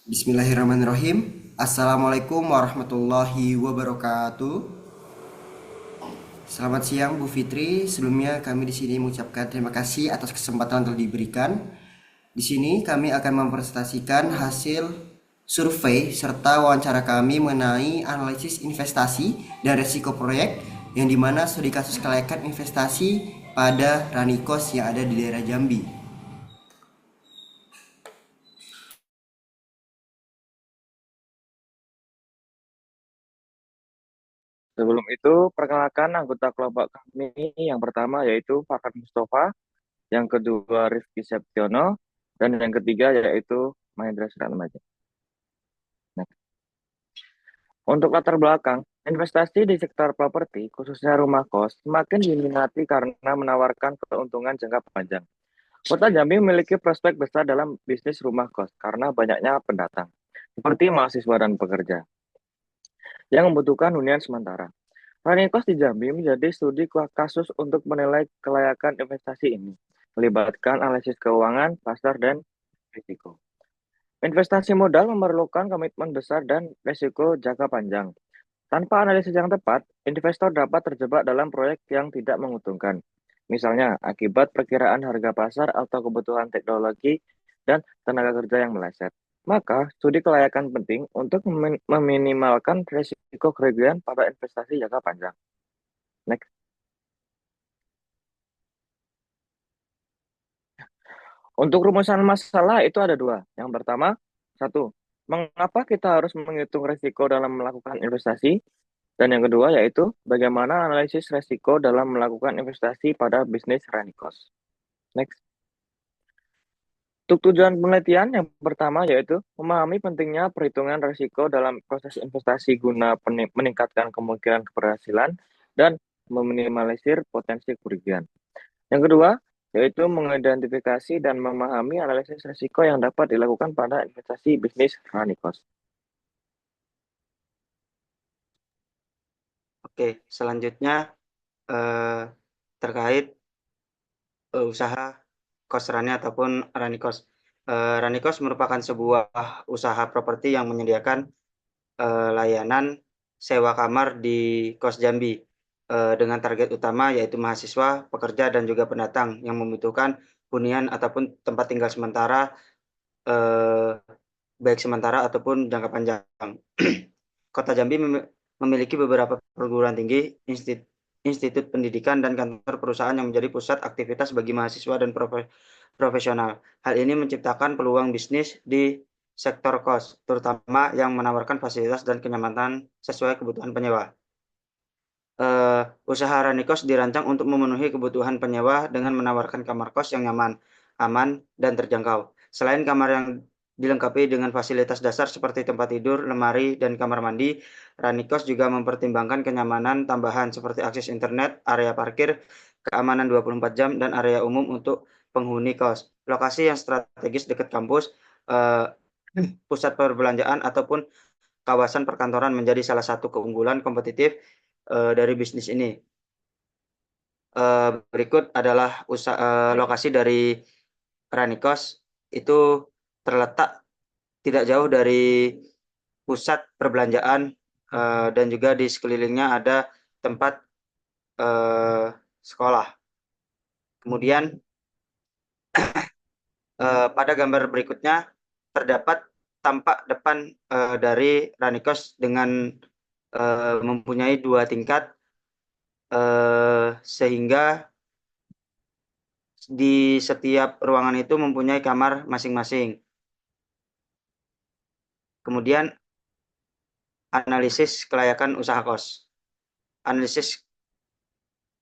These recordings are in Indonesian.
Bismillahirrahmanirrahim. Assalamualaikum warahmatullahi wabarakatuh. Selamat siang Bu Fitri. Sebelumnya kami di sini mengucapkan terima kasih atas kesempatan yang telah diberikan. Di sini kami akan mempresentasikan hasil survei serta wawancara kami mengenai analisis investasi dan resiko proyek yang dimana studi kasus kelayakan investasi pada Ranikos yang ada di daerah Jambi. Sebelum itu, perkenalkan anggota kelompok kami yang pertama yaitu Farhan Mustafa, yang kedua Rifki Septiono, dan yang ketiga yaitu Mahendra Suratmaja. Nah, untuk latar belakang, investasi di sektor properti, khususnya rumah kos, semakin diminati karena menawarkan keuntungan jangka panjang. Kota Jambi memiliki prospek besar dalam bisnis rumah kos karena banyaknya pendatang, seperti mahasiswa dan pekerja, yang membutuhkan hunian sementara. Ranikos di Jambi menjadi studi kasus untuk menilai kelayakan investasi ini, melibatkan analisis keuangan, pasar, dan risiko. Investasi modal memerlukan komitmen besar dan risiko jangka panjang. Tanpa analisis yang tepat, investor dapat terjebak dalam proyek yang tidak menguntungkan. Misalnya, akibat perkiraan harga pasar atau kebutuhan teknologi dan tenaga kerja yang meleset. Maka, studi kelayakan penting untuk meminimalkan risiko kerugian pada investasi jangka panjang. Next. Untuk rumusan masalah itu ada dua. Yang pertama, satu, mengapa kita harus menghitung risiko dalam melakukan investasi? Dan yang kedua yaitu bagaimana analisis risiko dalam melakukan investasi pada bisnis running cost. Next. Untuk tujuan penelitian yang pertama yaitu memahami pentingnya perhitungan risiko dalam proses investasi guna meningkatkan kemungkinan keberhasilan dan meminimalisir potensi kerugian. Yang kedua, yaitu mengidentifikasi dan memahami analisis risiko yang dapat dilakukan pada investasi bisnis running cost. Oke, selanjutnya eh, terkait usaha kos rani ataupun rani kos. Rani kos merupakan sebuah usaha properti yang menyediakan layanan sewa kamar di kos Jambi dengan target utama yaitu mahasiswa, pekerja, dan juga pendatang yang membutuhkan hunian ataupun tempat tinggal sementara, eh, baik sementara ataupun jangka panjang. Kota Jambi memiliki beberapa perguruan tinggi, institut pendidikan, dan kantor perusahaan yang menjadi pusat aktivitas bagi mahasiswa dan profesional. Hal ini menciptakan peluang bisnis di sektor kos, terutama yang menawarkan fasilitas dan kenyamanan sesuai kebutuhan penyewa. Usaha Ranikos dirancang untuk memenuhi kebutuhan penyewa dengan menawarkan kamar kos yang nyaman, aman, dan terjangkau. Selain kamar yang dilengkapi dengan fasilitas dasar seperti tempat tidur, lemari, dan kamar mandi, Ranikos juga mempertimbangkan kenyamanan tambahan seperti akses internet, area parkir, keamanan 24 jam, dan area umum untuk penghuni kos. Lokasi yang strategis dekat kampus, eh, pusat perbelanjaan, ataupun kawasan perkantoran menjadi salah satu keunggulan kompetitif dari bisnis ini. Berikut adalah lokasi dari Ranikos, itu terletak tidak jauh dari pusat perbelanjaan dan juga di sekelilingnya ada tempat sekolah. Kemudian pada gambar berikutnya terdapat tampak depan dari Ranikos dengan mempunyai 2 tingkat sehingga di setiap ruangan itu mempunyai kamar masing-masing. Kemudian analisis kelayakan usaha kos. Analisis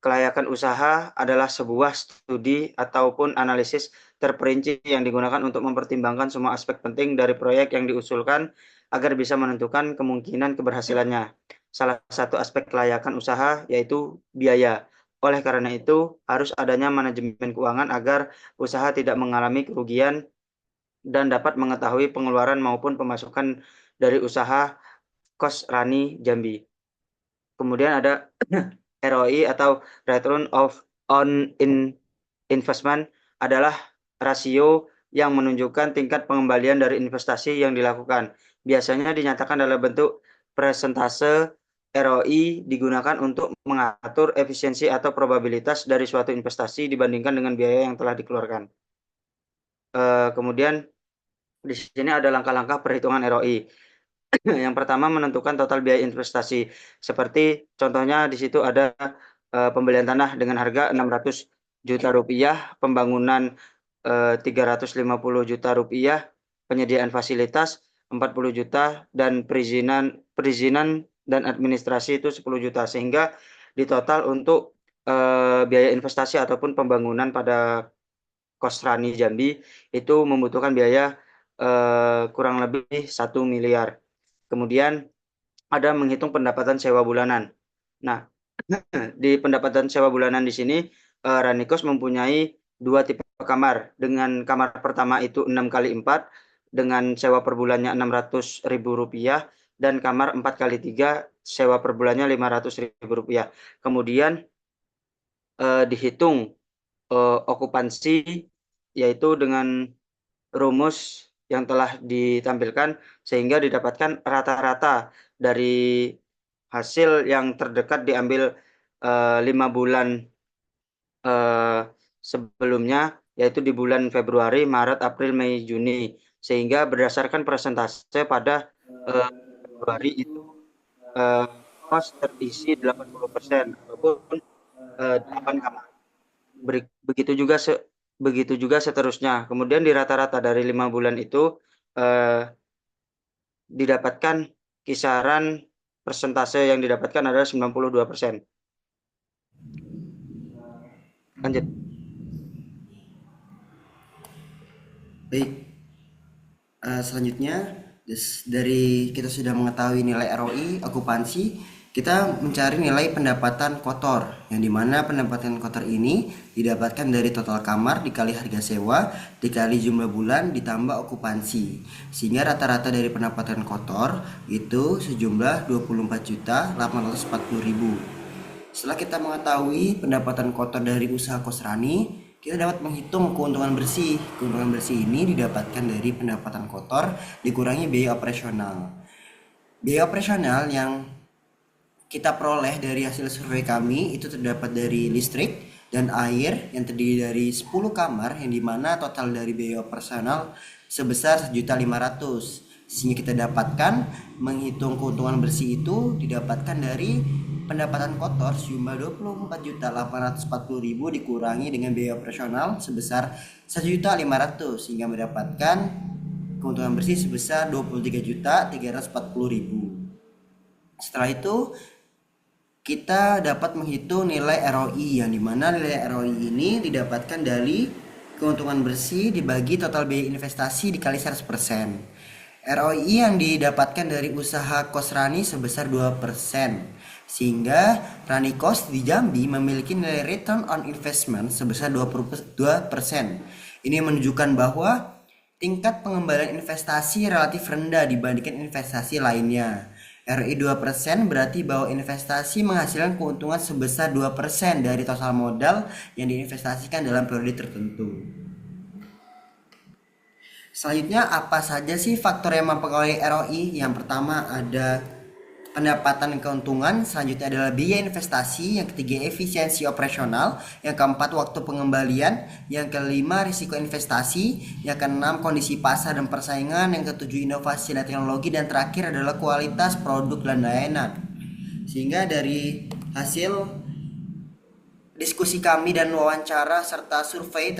kelayakan usaha adalah sebuah studi ataupun analisis terperinci yang digunakan untuk mempertimbangkan semua aspek penting dari proyek yang diusulkan agar bisa menentukan kemungkinan keberhasilannya. Salah satu aspek kelayakan usaha yaitu biaya. Oleh karena itu, harus adanya manajemen keuangan agar usaha tidak mengalami kerugian dan dapat mengetahui pengeluaran maupun pemasukan dari usaha kos Rani Jambi. Kemudian ada ROI atau Return of on Investment adalah rasio yang menunjukkan tingkat pengembalian dari investasi yang dilakukan. Biasanya dinyatakan dalam bentuk persentase ROI digunakan untuk mengatur efisiensi atau probabilitas dari suatu investasi dibandingkan dengan biaya yang telah dikeluarkan. Kemudian di sini ada langkah-langkah perhitungan ROI. Yang pertama menentukan total biaya investasi. Seperti contohnya di situ ada pembelian tanah dengan harga 600 juta rupiah, pembangunan 350 juta rupiah, penyediaan fasilitas 40 juta, dan perizinan dan administrasi itu 10 juta. Sehingga di total untuk biaya investasi ataupun pembangunan pada Kosrani Jambi itu membutuhkan biaya kurang lebih 1 miliar. Kemudian ada menghitung pendapatan sewa bulanan. Nah, di pendapatan sewa bulanan di sini Ranikos mempunyai 2 tipe kamar. Dengan kamar pertama itu 6 kali 4 dengan sewa per bulannya Rp600.000 dan kamar 4 kali 3 sewa per bulannya Rp500.000. Kemudian dihitung okupansi yaitu dengan rumus yang telah ditampilkan sehingga didapatkan rata-rata dari hasil yang terdekat diambil 5 bulan sebelumnya, yaitu di bulan Februari, Maret, April, Mei, Juni, sehingga berdasarkan persentase pada Februari itu kos terisi 80% ataupun 8 kamar. Begitu juga seterusnya. Kemudian di rata-rata dari 5 bulan itu didapatkan kisaran persentase yang didapatkan adalah 92%. Lanjut. Baik, selanjutnya dari kita sudah mengetahui nilai ROI, okupansi, kita mencari nilai pendapatan kotor, yang dimana pendapatan kotor ini didapatkan dari total kamar dikali harga sewa dikali jumlah bulan ditambah okupansi, sehingga rata-rata dari pendapatan kotor itu sejumlah 24.840.000. Setelah kita mengetahui pendapatan kotor dari usaha Kosrani, kita dapat menghitung keuntungan bersih. Keuntungan bersih ini didapatkan dari pendapatan kotor dikurangi biaya operasional. Biaya operasional yang kita peroleh dari hasil survei kami itu terdapat dari listrik dan air yang terdiri dari 10 kamar, yang dimana total dari biaya operasional sebesar 1.500.000. Sehingga kita dapatkan menghitung keuntungan bersih itu didapatkan dari pendapatan kotor sejumlah 24.840.000 dikurangi dengan biaya operasional sebesar 1.500.000, sehingga mendapatkan keuntungan bersih sebesar 23.340.000. Setelah itu kita dapat menghitung nilai ROI, yang dimana nilai ROI ini didapatkan dari keuntungan bersih dibagi total biaya investasi dikali 100%. ROI yang didapatkan dari usaha Kosrani sebesar 2%, sehingga Ranikos di Jambi memiliki nilai return on investment sebesar 2%. Ini menunjukkan bahwa tingkat pengembalian investasi relatif rendah dibandingkan investasi lainnya. ROI 2% berarti bahwa investasi menghasilkan keuntungan sebesar 2% dari total modal yang diinvestasikan dalam periode tertentu. Selanjutnya, apa saja sih faktor yang mempengaruhi ROI? Yang pertama ada pendapatan dan keuntungan, selanjutnya adalah biaya investasi, yang ketiga efisiensi operasional, yang keempat waktu pengembalian, yang kelima risiko investasi, yang keenam kondisi pasar dan persaingan, yang ketujuh inovasi dan teknologi, dan terakhir adalah kualitas produk dan layanan. Sehingga dari hasil diskusi kami dan wawancara serta survei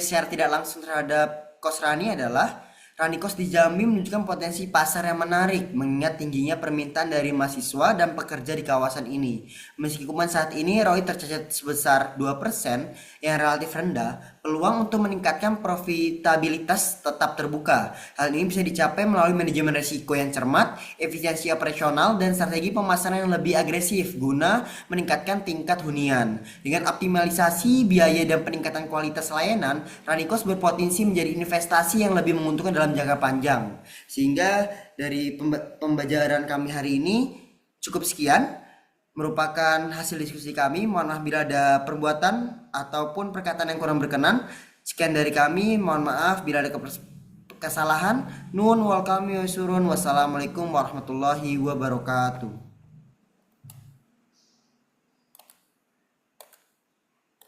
secara tidak langsung terhadap Kosrani adalah Ranikos di Jambi menunjukkan potensi pasar yang menarik mengingat tingginya permintaan dari mahasiswa dan pekerja di kawasan ini. Meskipun saat ini ROI tercatat sebesar 2% yang relatif rendah, peluang untuk meningkatkan profitabilitas tetap terbuka. Hal ini bisa dicapai melalui manajemen risiko yang cermat, efisiensi operasional, dan strategi pemasaran yang lebih agresif guna meningkatkan tingkat hunian. Dengan optimalisasi biaya dan peningkatan kualitas layanan, Ranikos berpotensi menjadi investasi yang lebih menguntungkan dalam jangka panjang. Sehingga dari pembelajaran kami hari ini cukup sekian, merupakan hasil diskusi kami. Mohon maaf bila ada perbuatan ataupun perkataan yang kurang berkenan. Sekian dari kami, mohon maaf bila ada kesalahan. Nun wal kami surun. Wassalamualaikum warahmatullahi wabarakatuh.